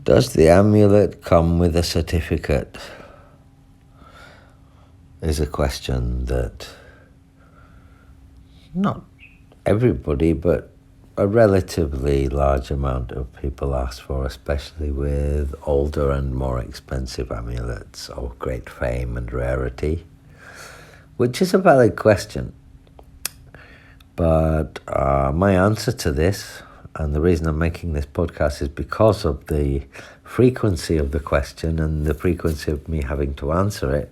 Does the amulet come with a certificate? Is a question that not everybody, but a relatively large amount of people ask for, especially with older and more expensive amulets of great fame and rarity, which is a valid question. But my answer to this, and the reason I'm making this podcast, is because of the frequency of the question and the frequency of me having to answer it.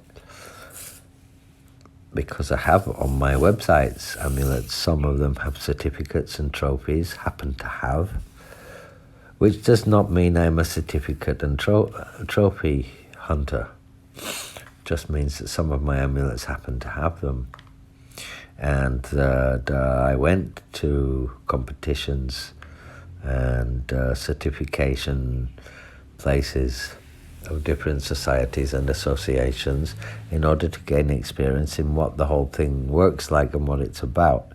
Because I have on my websites amulets, some of them have certificates and trophies, happen to have, which does not mean I'm a certificate and trophy hunter. Just means that some of my amulets happen to have them. And that I went to competitions and certification places of different societies and associations in order to gain experience in what the whole thing works like and what it's about,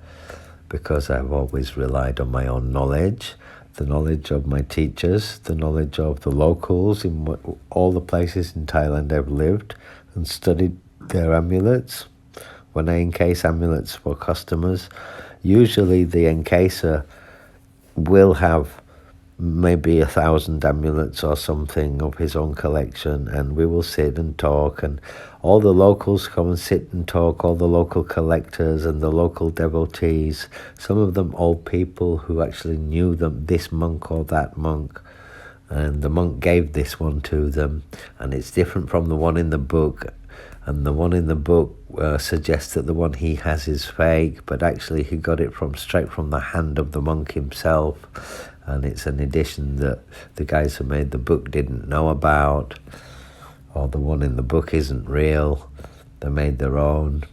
because I've always relied on my own knowledge, the knowledge of my teachers, the knowledge of the locals in all the places in Thailand I've lived and studied their amulets. When I encase amulets for customers, usually the encaser will have maybe 1,000 amulets or something of his own collection, and we will sit and talk, and all the locals come and sit and talk, all the local collectors and the local devotees, some of them old people who actually knew this monk or that monk, and the monk gave this one to them, and it's different from the one in the book, and the one in the book suggests that the one he has is fake, but actually he got it straight from the hand of the monk himself. And it's an edition that the guys who made the book didn't know about, or the one in the book isn't real, they made their own,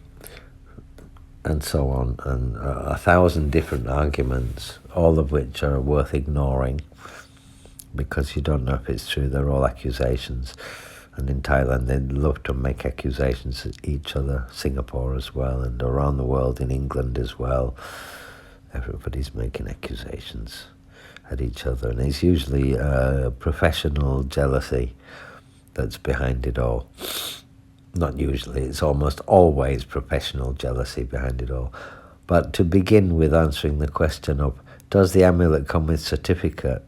and so on. And 1,000 different arguments, all of which are worth ignoring, because you don't know if it's true. They're all accusations. And in Thailand, they love to make accusations at each other, Singapore as well, and around the world, in England as well. Everybody's making accusations at each other, and it's usually professional jealousy that's behind it all. Not usually, it's almost always professional jealousy behind it all. But to begin with answering the question of, does the amulet come with certificate,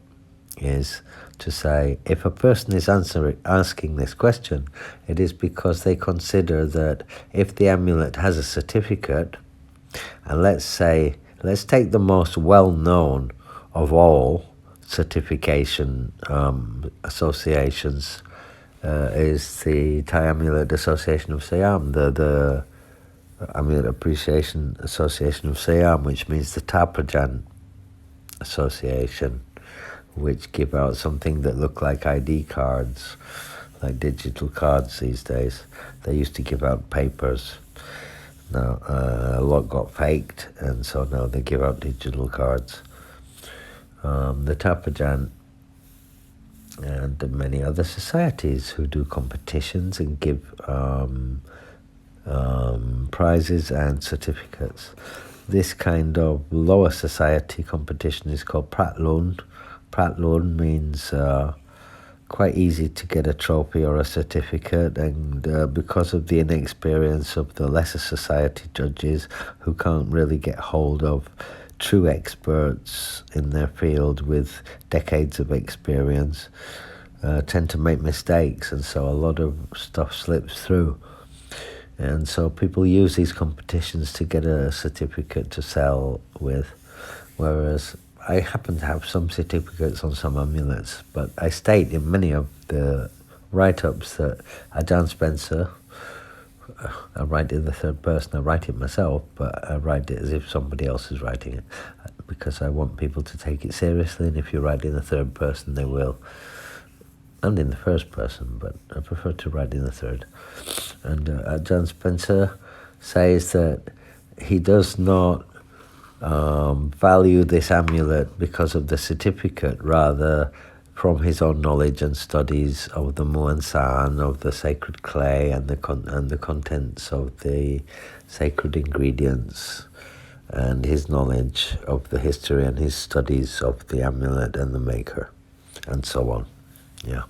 is to say, if a person is asking this question, it is because they consider that if the amulet has a certificate, and let's take the most well-known of all certification associations, is the Thai Amulet Association of Siam, the Amulet Appreciation Association of Siam, which means the Taprajan Association, which give out something that look like ID cards, like digital cards these days. They used to give out papers. Now, a lot got faked, and so now they give out digital cards. The Taprajan and many other societies who do competitions and give prizes and certificates. This kind of lower society competition is called Pratlun. Pratlun means quite easy to get a trophy or a certificate, and because of the inexperience of the lesser society judges who can't really get hold of true experts in their field with decades of experience, tend to make mistakes, and so a lot of stuff slips through. And so people use these competitions to get a certificate to sell with, whereas I happen to have some certificates on some amulets, but I state in many of the write-ups that Ajahn Spencer, I write in the third person, I write it myself, but I write it as if somebody else is writing it, because I want people to take it seriously, and if you write in the third person, they will. And in the first person, but I prefer to write in the third. And Ajahn Spencer says that he does not value this amulet because of the certificate, rather from his own knowledge and studies of the Muan San, of the sacred clay, and the contents of the sacred ingredients, and his knowledge of the history and his studies of the amulet and the maker, and so on. Yeah,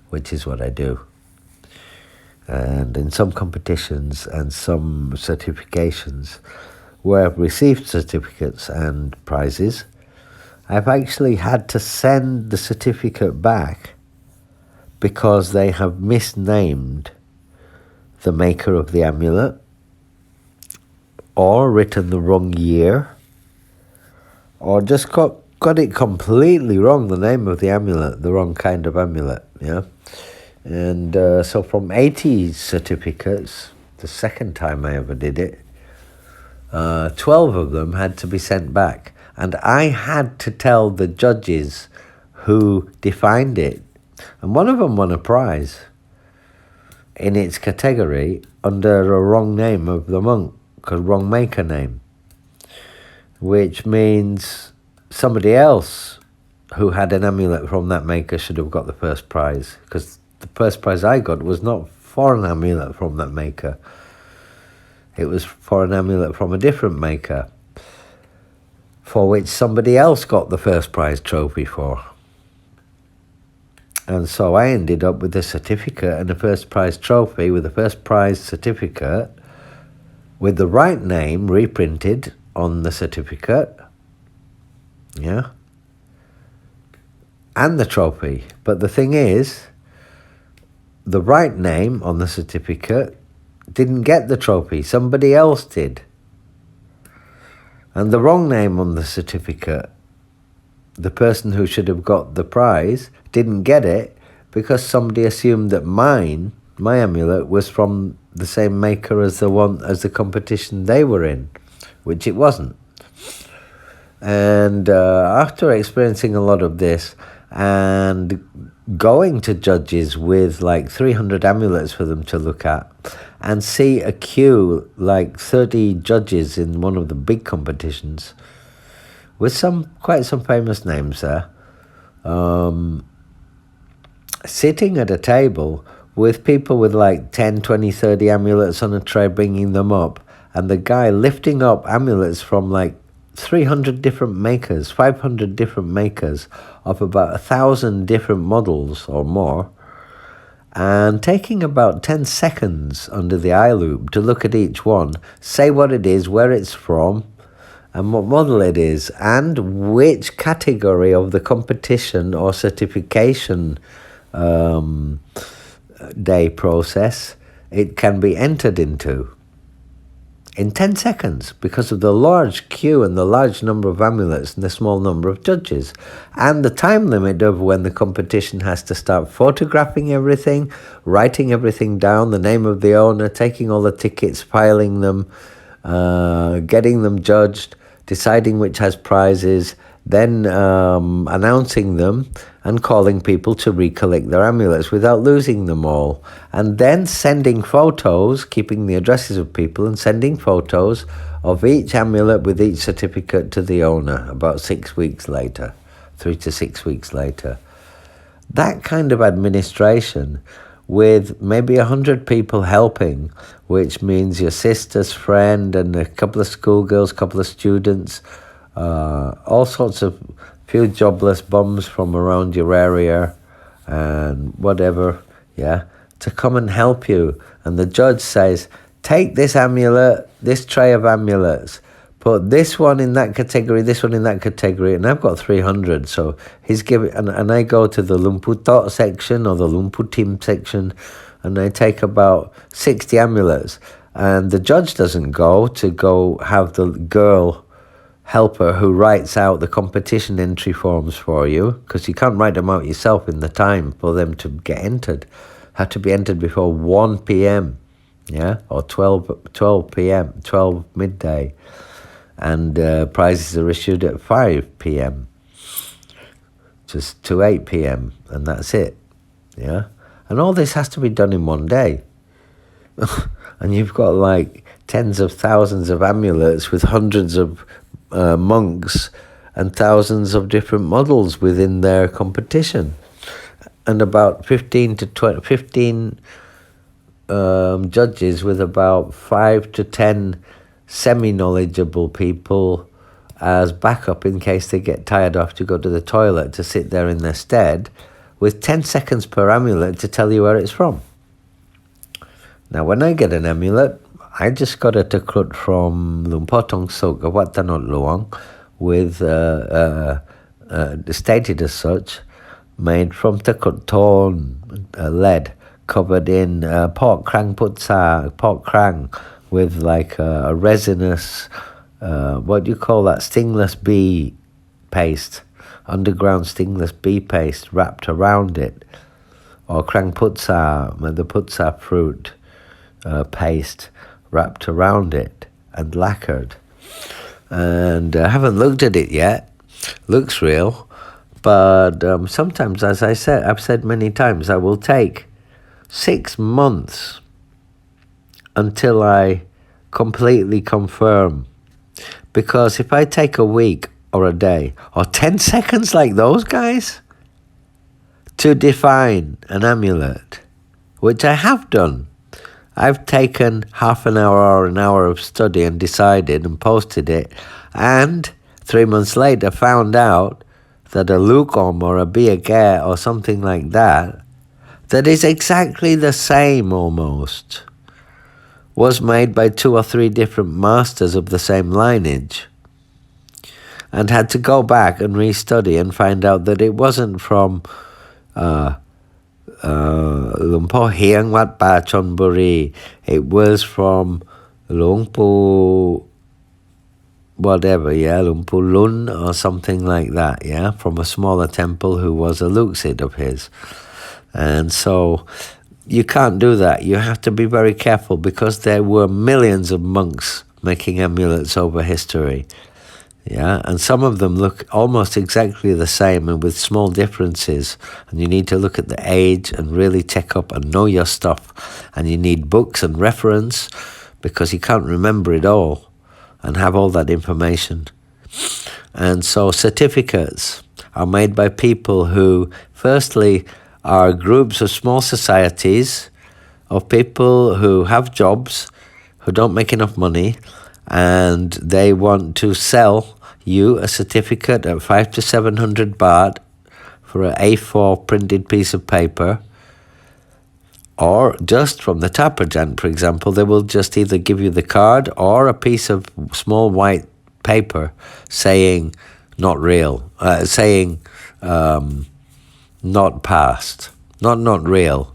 which is what I do. And in some competitions and some certifications where I've received certificates and prizes, I've actually had to send the certificate back because they have misnamed the maker of the amulet or written the wrong year or just got it completely wrong, the name of the amulet, the wrong kind of amulet, yeah? And so from 80 certificates, the second time I ever did it, 12 of them had to be sent back. And I had to tell the judges who defined it. And one of them won a prize in its category under a wrong name of the monk, a wrong maker name, which means somebody else who had an amulet from that maker should have got the first prize, because the first prize I got was not for an amulet from that maker. It was for an amulet from a different maker, for which somebody else got the first prize trophy for. And so I ended up with a certificate and a first prize trophy with a first prize certificate with the right name reprinted on the certificate, yeah, and the trophy. But the thing is, the right name on the certificate didn't get the trophy, somebody else did. And the wrong name on the certificate, the person who should have got the prize, didn't get it because somebody assumed that my amulet was from the same maker as the competition they were in, which it wasn't. And after experiencing a lot of this and going to judges with like 300 amulets for them to look at and see a queue like 30 judges in one of the big competitions with quite some famous names there, sitting at a table with people with like 10, 20, 30 amulets on a tray, bringing them up, and the guy lifting up amulets from like 300 different makers, 500 different makers of about 1,000 different models or more, and taking about 10 seconds under the eye loop to look at each one, say what it is, where it's from, and what model it is, and which category of the competition or certification day process it can be entered into. In 10 seconds, because of the large queue and the large number of amulets and the small number of judges, and the time limit of when the competition has to start photographing everything, writing everything down, the name of the owner, taking all the tickets, filing them, getting them judged, deciding which has prizes, then announcing them and calling people to recollect their amulets without losing them all, and then sending photos, keeping the addresses of people and sending photos of each amulet with each certificate to the owner about 6 weeks later, 3 to 6 weeks later. That kind of administration with maybe 100 people helping, which means your sister's friend and a couple of schoolgirls, couple of students, all sorts of few jobless bums from around your area and whatever, yeah, to come and help you. And the judge says, take this amulet, this tray of amulets, put this one in that category, this one in that category, and I've got 300, so he's giving, and I go to the Lumputot section or the Lumputim section, and I take about 60 amulets, and the judge doesn't go have the girl helper who writes out the competition entry forms for you, because you can't write them out yourself in the time for them to get entered. Have to be entered before 1 p.m, yeah, or 12 p.m, 12 midday, and prizes are issued at 5 p.m, just to 8 p.m, and that's it, yeah. And all this has to be done in one day. And you've got like tens of thousands of amulets with hundreds of monks and thousands of different models within their competition, and about 15 judges with about 5 to 10 semi-knowledgeable people as backup in case they get tired off to go to the toilet to sit there in their stead with 10 seconds per amulet to tell you where it's from. Now, when I get an amulet, I just got a takut from Lumpotong Sok Watanot Luang with stated as such, made from takut tone, lead, covered in pork krang putsa, pork krang, with like a resinous, what do you call that, stingless bee paste, underground stingless bee paste wrapped around it, or krang putsa, the putsa fruit paste wrapped around it and lacquered. And I haven't looked at it yet. Looks real, but sometimes, as I've said many times, I will take 6 months until I completely confirm. Because if I take a week or a day or 10 seconds like those guys to define an amulet, which I have done, I've taken half an hour or an hour of study and decided and posted it, and 3 months later found out that a lukom or a biagare or something like that is exactly the same almost, was made by 2 or 3 different masters of the same lineage, and had to go back and restudy and find out that it wasn't from Lumpo Hiang Wat Pa Chonburi. It was from Lumpo whatever, Lumpo Lun or something like that, from a smaller temple who was a Luxid of his. And so you can't do that. You have to be very careful, because there were millions of monks making amulets over history. And some of them look almost exactly the same and with small differences. And you need to look at the age and really check up and know your stuff. And you need books and reference, because you can't remember it all and have all that information. And so certificates are made by people who, firstly, are groups of small societies of people who have jobs, who don't make enough money, and they want to sell you a certificate at 500 to 700 baht for an A4 printed piece of paper, or just from the Tapajant, for example, they will just either give you the card or a piece of small white paper saying not real, saying not passed, not real,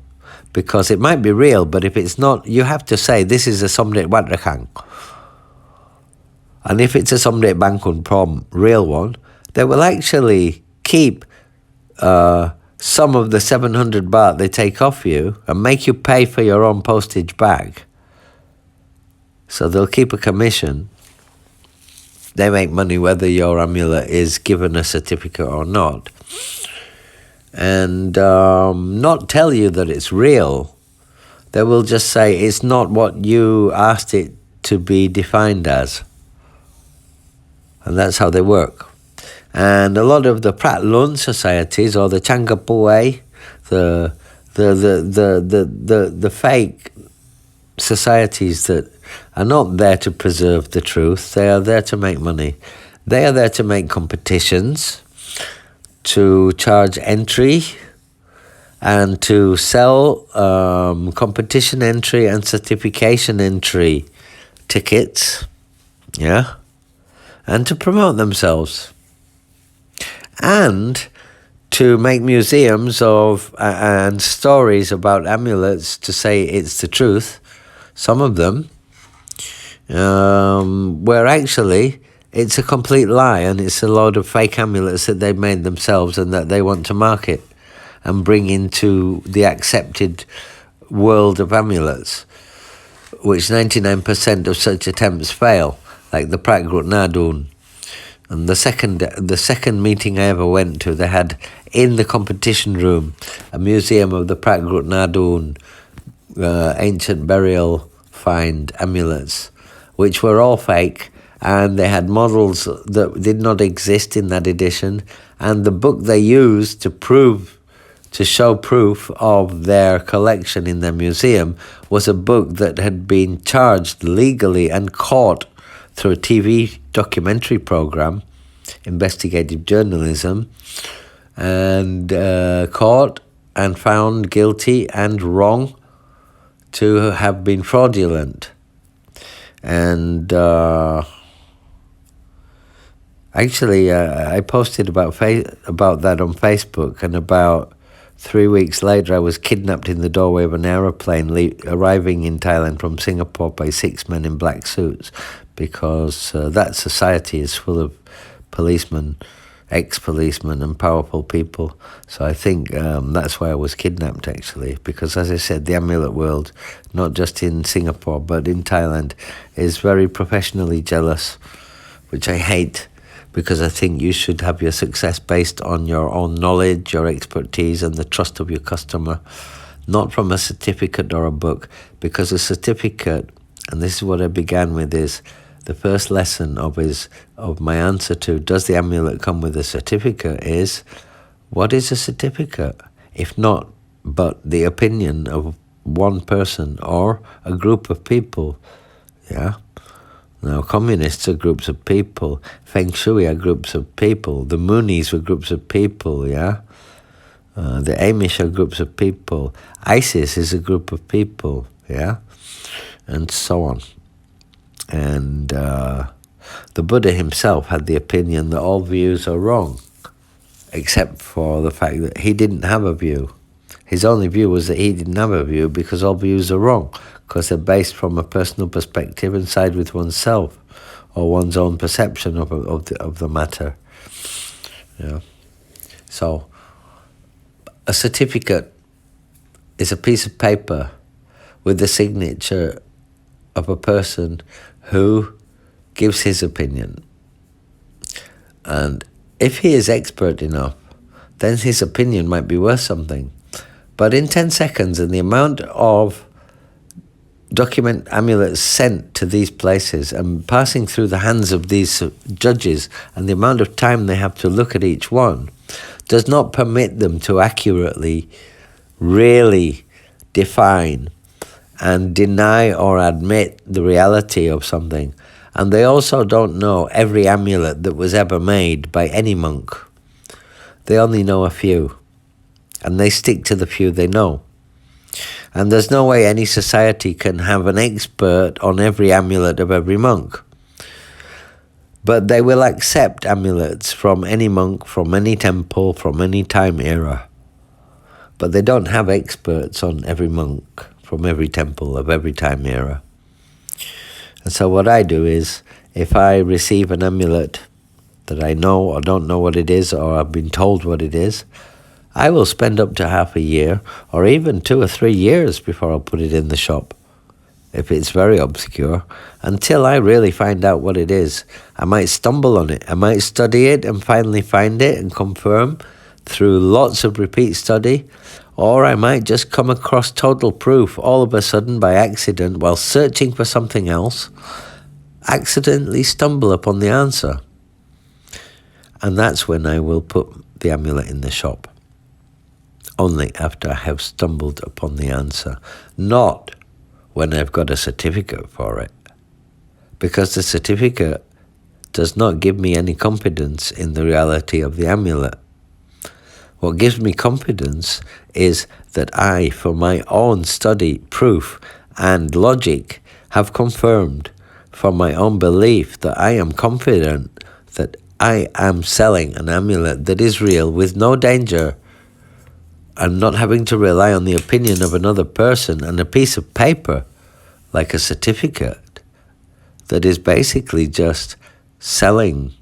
because it might be real, but if it's not, you have to say this is a Somdet Wat Rakhang. And if it's a Somdet Bangkun Prom real one, they will actually keep some of the 700 baht they take off you and make you pay for your own postage back. So they'll keep a commission. They make money whether your amulet is given a certificate or not. And not tell you that it's real. They will just say it's not what you asked it to be defined as. And that's how they work. And a lot of the Prat Lun societies, or the Changapue, the fake societies that are not there to preserve the truth, they are there to make money. They are there to make competitions, to charge entry, and to sell competition entry and certification entry tickets, and to promote themselves, and to make museums of and stories about amulets to say it's the truth. Some of them, where actually it's a complete lie, and it's a load of fake amulets that they've made themselves and that they want to market and bring into the accepted world of amulets, which 99% of such attempts fail, like the Prat Grut Nadun. And the second meeting I ever went to, they had in the competition room a museum of the Prat Grut Nadun ancient burial find amulets, which were all fake, and they had models that did not exist in that edition, and the book they used to show proof of their collection in their museum was a book that had been charged legally and caught through a TV documentary program, investigative journalism, and caught and found guilty and wrong to have been fraudulent. And actually, I posted about that on Facebook, and about 3 weeks later, I was kidnapped in the doorway of an aeroplane arriving in Thailand from Singapore by 6 men in black suits, because that society is full of policemen, ex-policemen and powerful people. So I think that's why I was kidnapped, actually, because, as I said, the amulet world, not just in Singapore but in Thailand, is very professionally jealous, which I hate, because I think you should have your success based on your own knowledge, your expertise, and the trust of your customer, not from a certificate or a book. Because a certificate, and this is what I began with, is the first lesson of my answer to does the amulet come with a certificate is, what is a certificate? If not but the opinion of one person or a group of people, yeah? Now, communists are groups of people. Feng Shui are groups of people. The Moonies were groups of people, yeah? The Amish are groups of people. ISIS is a group of people, yeah? And so on. And the Buddha himself had the opinion that all views are wrong, except for the fact that he didn't have a view. His only view was that he didn't have a view because all views are wrong, because they're based from a personal perspective and side with oneself or one's own perception of the matter. Yeah. So a certificate is a piece of paper with the signature of a person who gives his opinion. And if he is expert enough, then his opinion might be worth something. But in 10 seconds, and the amount of document amulets sent to these places and passing through the hands of these judges, and the amount of time they have to look at each one, does not permit them to accurately, really define and deny or admit the reality of something. And they also don't know every amulet that was ever made by any monk. They only know a few, and they stick to the few they know. And there's no way any society can have an expert on every amulet of every monk. But they will accept amulets from any monk, from any temple, from any time era. But they don't have experts on every monk from every temple of every time era. And so what I do is, if I receive an amulet that I know or don't know what it is, or I've been told what it is, I will spend up to half a year or even 2 or 3 years before I'll put it in the shop, if it's very obscure, until I really find out what it is. I might stumble on it. I might study it and finally find it and confirm through lots of repeat study, or I might just come across total proof all of a sudden by accident while searching for something else, accidentally stumble upon the answer. And that's when I will put the amulet in the shop. Only after I have stumbled upon the answer, not when I've got a certificate for it. Because the certificate does not give me any confidence in the reality of the amulet. What gives me confidence is that I, for my own study, proof, and logic, have confirmed from my own belief that I am confident that I am selling an amulet that is real with no danger, and not having to rely on the opinion of another person and a piece of paper, like a certificate, that is basically just selling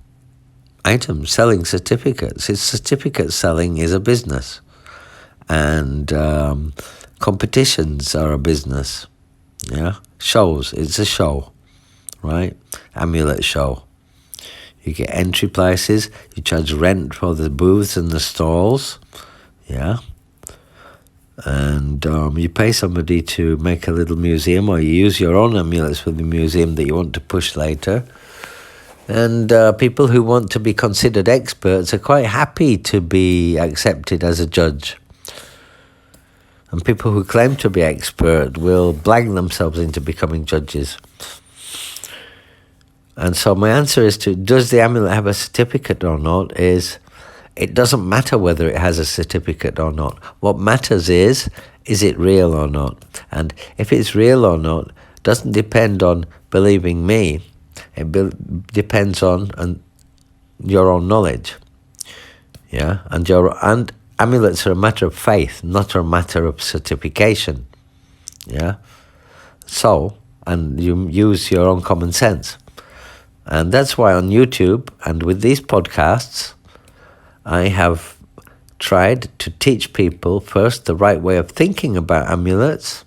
items, selling certificates. Certificate selling is a business, and competitions are a business. Yeah, shows, it's a show, right? Amulet show. You get entry prices, you charge rent for the booths and the stalls, yeah. And you pay somebody to make a little museum, or you use your own amulets for the museum that you want to push later. And people who want to be considered experts are quite happy to be accepted as a judge. And people who claim to be expert will blag themselves into becoming judges. And so my answer is to, does the amulet have a certificate or not, is, it doesn't matter whether it has a certificate or not. What matters is it real or not? And if it's real or not doesn't depend on believing me. It depends on your own knowledge. Yeah, and amulets are a matter of faith, not a matter of certification. Yeah, so, and you use your own common sense. And that's why on YouTube and with these podcasts, I have tried to teach people first the right way of thinking about amulets,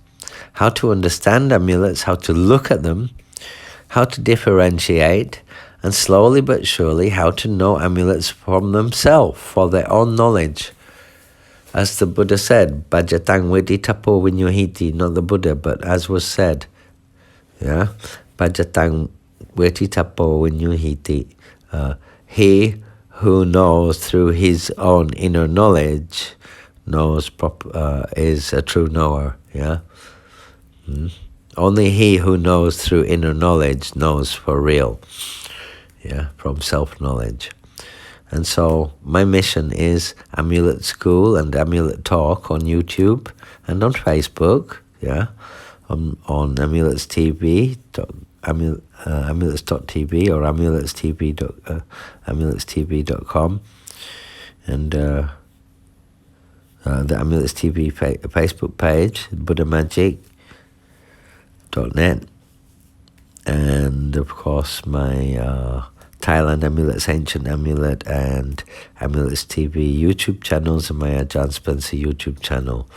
how to understand amulets, how to look at them, how to differentiate, and slowly but surely how to know amulets from themselves, for their own knowledge. As the Buddha said, Bhajatang Vedi Tapo Vinyuhiti, not the Buddha, but as was said, yeah, Bhajatang Vedi Tapo Vinyuhiti, he who knows through his own inner knowledge is a true knower, yeah. Only he who knows through inner knowledge knows for real, yeah, from self-knowledge. And so my mission is Amulet School and Amulet Talk on YouTube and on Facebook, yeah, on Amulets TV, amulets.tv or amuletstv.com, and the Amulets TV Facebook page, buddhamagic.net, and of course my Thailand Amulets, Ancient Amulet, and Amulets TV YouTube channels, and my Ajahn Spencer YouTube channel.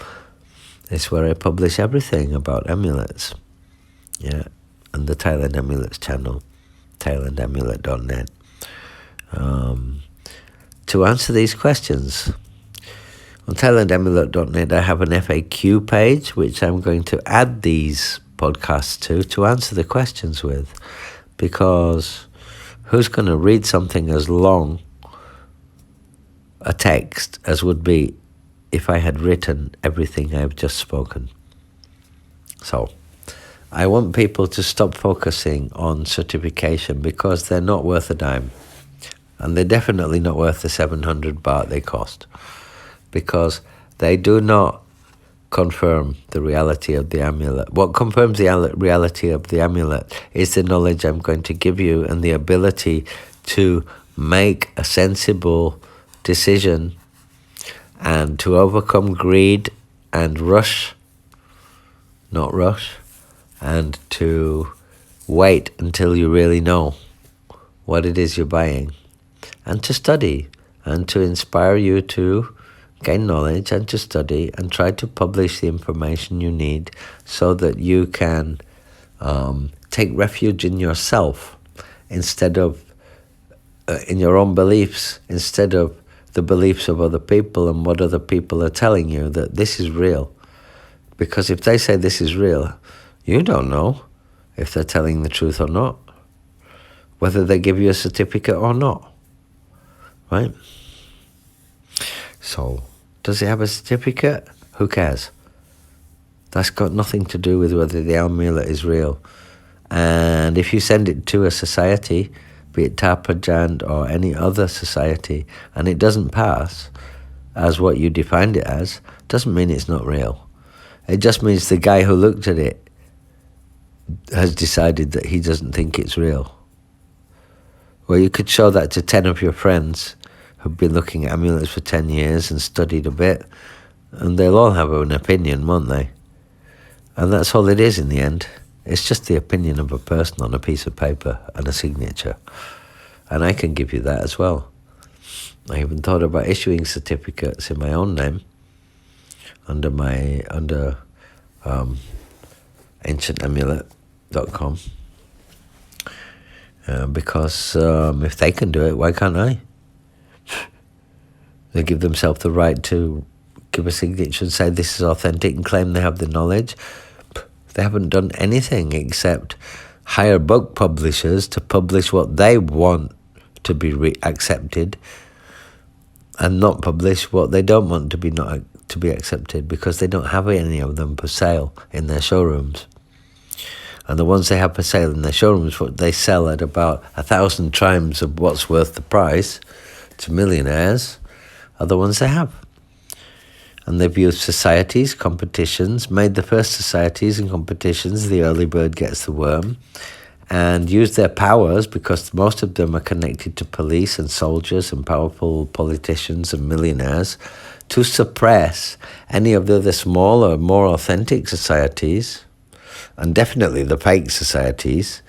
It's where I publish everything about amulets. Yeah, and the Thailand Amulets channel, thailandamulet.net. To answer these questions, on thailandamulet.net I have an FAQ page which I'm going to add these podcasts to answer the questions with, because who's going to read something as long a text as would be if I had written everything I've just spoken? So I want people to stop focusing on certification, because they're not worth a dime. And they're definitely not worth the 700 baht they cost, because they do not confirm the reality of the amulet. What confirms the reality of the amulet is the knowledge I'm going to give you and the ability to make a sensible decision and to overcome greed and not rush, and to wait until you really know what it is you're buying, and to study and to inspire you to gain knowledge and to study and try to publish the information you need so that you can take refuge in yourself instead of in your own beliefs, instead of the beliefs of other people and what other people are telling you that this is real. Because if they say this is real, you don't know if they're telling the truth or not, whether they give you a certificate or not, right? So, does it have a certificate? Who cares? That's got nothing to do with whether the amulet is real. And if you send it to a society, be it Tapajand or any other society, and it doesn't pass as what you defined it as, doesn't mean it's not real. It just means the guy who looked at it has decided that he doesn't think it's real. Well, you could show that to 10 of your friends who've been looking at amulets for 10 years and studied a bit, and they'll all have an opinion, won't they? And that's all it is in the end. It's just the opinion of a person on a piece of paper and a signature. And I can give you that as well. I even thought about issuing certificates in my own name under ancientamulet.com. Because if they can do it, why can't I? They give themselves the right to give a signature and say this is authentic and claim they have the knowledge. They haven't done anything except hire book publishers to publish what they want to be accepted, and not publish what they don't want to be accepted, because they don't have any of them for sale in their showrooms. And the ones they have for sale in their showrooms, what they sell at about 1,000 times of what's worth the price to millionaires. are the ones they have. And they've used societies, competitions, made the first societies and competitions, the early bird gets the worm, and used their powers, because most of them are connected to police and soldiers and powerful politicians and millionaires, to suppress any of the other smaller, more authentic societies, and definitely the fake societies,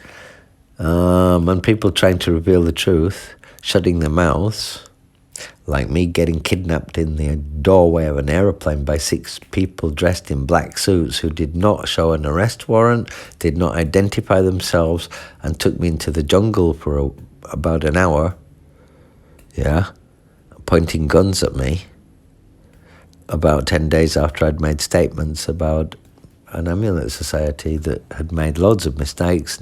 and people trying to reveal the truth, shutting their mouths, like me getting kidnapped in the doorway of an aeroplane by 6 people dressed in black suits who did not show an arrest warrant, did not identify themselves, and took me into the jungle for about an hour, pointing guns at me, about 10 days after I'd made statements about an amulet society that had made loads of mistakes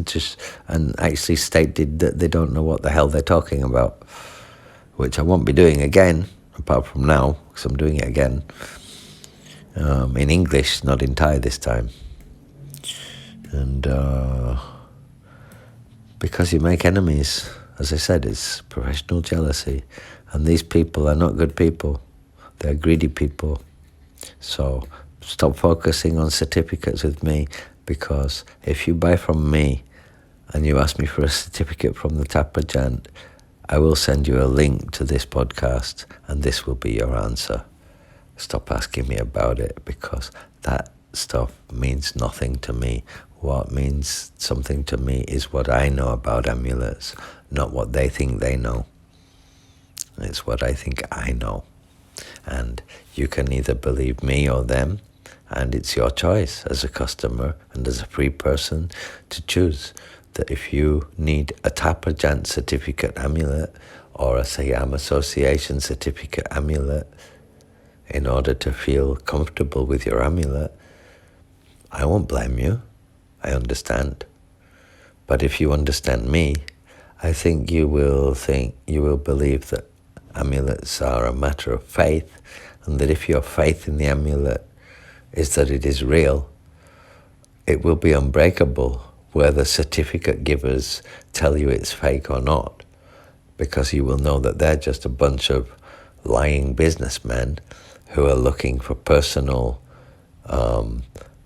and actually stated that they don't know what the hell they're talking about, which I won't be doing again, apart from now, because I'm doing it again, in English, not in Thai this time. And because you make enemies, as I said, it's professional jealousy. And these people are not good people. They're greedy people. So stop focusing on certificates with me, because if you buy from me and you ask me for a certificate from the Tapajant, I will send you a link to this podcast, and this will be your answer. Stop asking me about it, because that stuff means nothing to me. What means something to me is what I know about amulets, not what they think they know. It's what I think I know. And you can either believe me or them, and it's your choice as a customer and as a free person to choose that if you need a Tapajant certificate amulet or a Siam Association certificate amulet in order to feel comfortable with your amulet, I won't blame you. I understand. But if you understand me, I think you will believe that amulets are a matter of faith, and that if your faith in the amulet is that it is real, it will be unbreakable whether certificate givers tell you it's fake or not, because you will know that they're just a bunch of lying businessmen who are looking for personal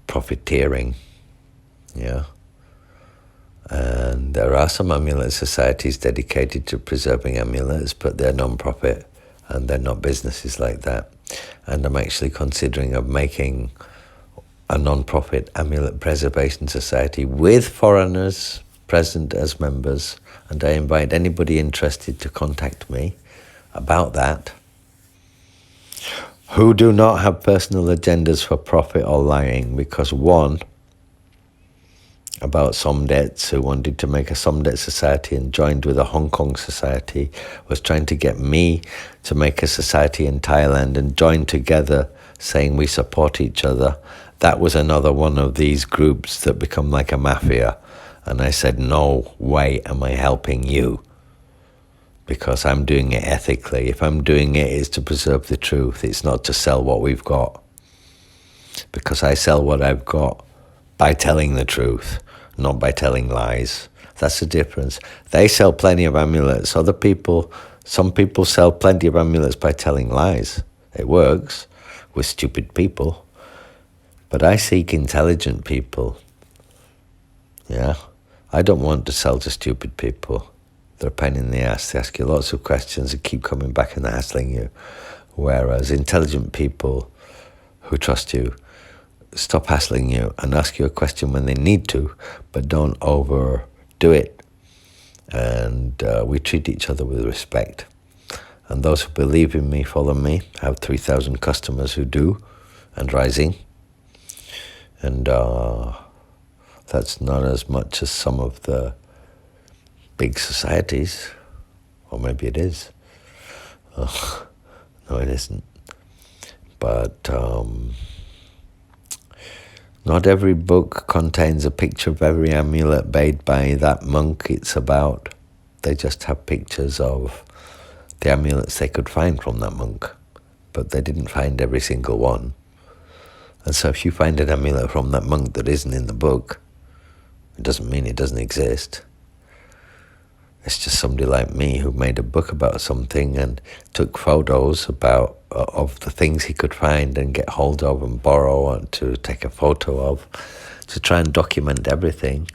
profiteering. And there are some amulet societies dedicated to preserving amulets, but they're non-profit and they're not businesses like that. And I'm actually considering of making a non-profit amulet preservation society with foreigners present as members, and I invite anybody interested to contact me about that, who do not have personal agendas for profit or lying, because one, about Somdets, who wanted to make a Somdet society and joined with a Hong Kong society, was trying to get me to make a society in Thailand and join together, saying we support each other. That was another one of these groups that become like a mafia. And I said, no way am I helping you, because I'm doing it ethically. If I'm doing it, it's to preserve the truth. It's not to sell what we've got, because I sell what I've got by telling the truth, not by telling lies. That's the difference. They sell plenty of amulets. Some people sell plenty of amulets by telling lies. It works with stupid people. But I seek intelligent people. I don't want to sell to stupid people. They're a pain in the ass. They ask you lots of questions and keep coming back and hassling you. Whereas intelligent people who trust you stop hassling you and ask you a question when they need to, but don't overdo it. And we treat each other with respect. And those who believe in me, follow me. I have 3,000 customers who do, and rising. And that's not as much as some of the big societies. Or maybe it is. No, it isn't. But not every book contains a picture of every amulet made by that monk it's about. They just have pictures of the amulets they could find from that monk. But they didn't find every single one. And so if you find an amulet from that monk that isn't in the book, it doesn't mean it doesn't exist. It's just somebody like me who made a book about something and took photos of the things he could find and get hold of and borrow and to take a photo of, to try and document everything.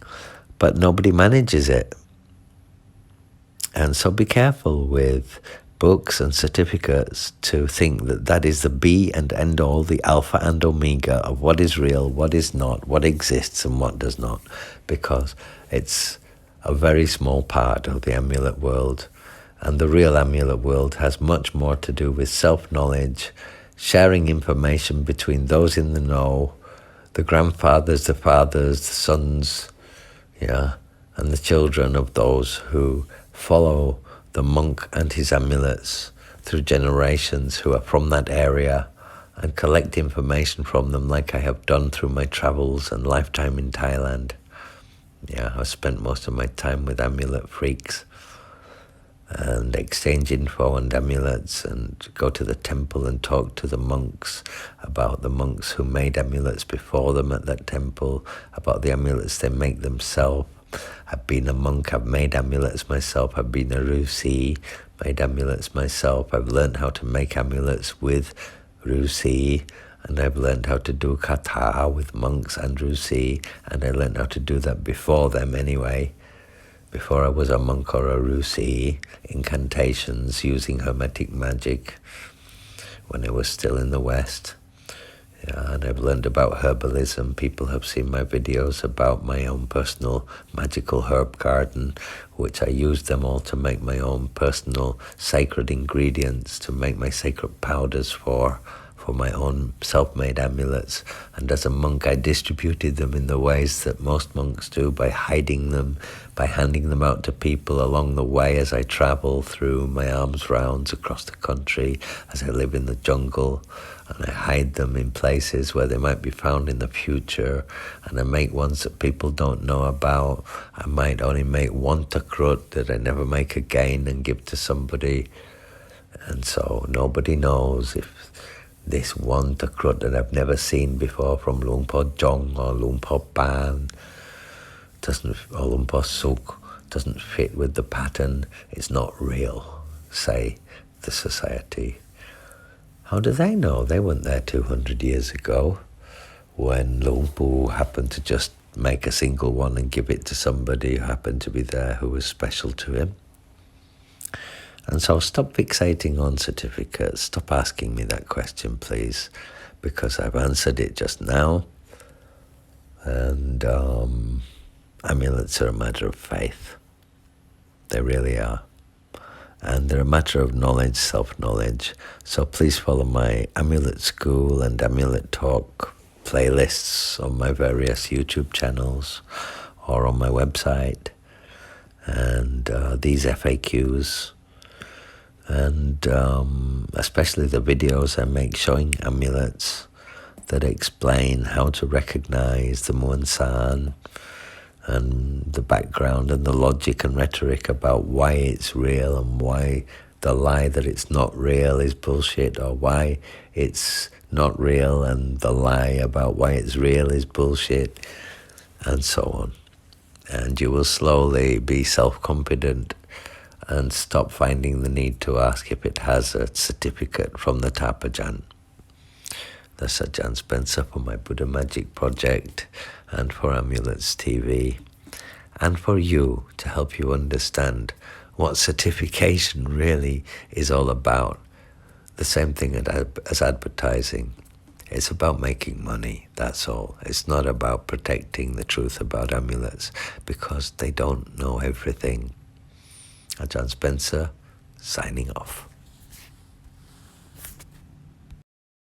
But nobody manages it. And so be careful with books and certificates to think that that is the be and end all, the alpha and omega of what is real, what is not, what exists and what does not, because it's a very small part of the amulet world. And the real amulet world has much more to do with self-knowledge, sharing information between those in the know, the grandfathers, the fathers, the sons, and the children of those who follow the monk and his amulets through generations, who are from that area, and collect information from them like I have done through my travels and lifetime in Thailand. I've spent most of my time with amulet freaks and exchange info and amulets and go to the temple and talk to the monks about the monks who made amulets before them at that temple, about the amulets they make themselves. I've been a monk, I've made amulets myself, I've been a Rusi, made amulets myself, I've learned how to make amulets with Rusi, and I've learned how to do kata with monks and Rusi, and I learned how to do that before them anyway, before I was a monk or a Rusi, incantations using hermetic magic when I was still in the West. And I've learned about herbalism. People have seen my videos about my own personal magical herb garden, which I use them all to make my own personal sacred ingredients, to make my sacred powders for my own self-made amulets. And as a monk, I distributed them in the ways that most monks do, by hiding them, by handing them out to people along the way as I travel through my alms rounds across the country, as I live in the jungle. And I hide them in places where they might be found in the future, and I make ones that people don't know about. I might only make one takrut that I never make again and give to somebody, and so nobody knows if this one takrut that I've never seen before from Luang Por Jong or Luang Por Ban or Luang Por Suk doesn't fit with the pattern. It's not real, say the society. How do they know? They weren't there 200 years ago when Luang Pu happened to just make a single one and give it to somebody who happened to be there who was special to him. And so stop fixating on certificates. Stop asking me that question, please, because I've answered it just now. And amulets are a matter of faith. They really are. And they're a matter of knowledge, self-knowledge. So please follow my Amulet School and Amulet Talk playlists on my various YouTube channels or on my website. And these FAQs, and especially the videos I make showing amulets that explain how to recognize the Muan San, and the background and the logic and rhetoric about why it's real and why the lie that it's not real is bullshit, or why it's not real and the lie about why it's real is bullshit, and so on. And you will slowly be self-confident and stop finding the need to ask if it has a certificate from the Tapajan. That's Ajahn Spencer for my Buddha Magic project and for Amulets TV, and for you, to help you understand what certification really is all about. The same thing as advertising. It's about making money, that's all. It's not about protecting the truth about amulets, because they don't know everything. Ajahn Spencer, signing off.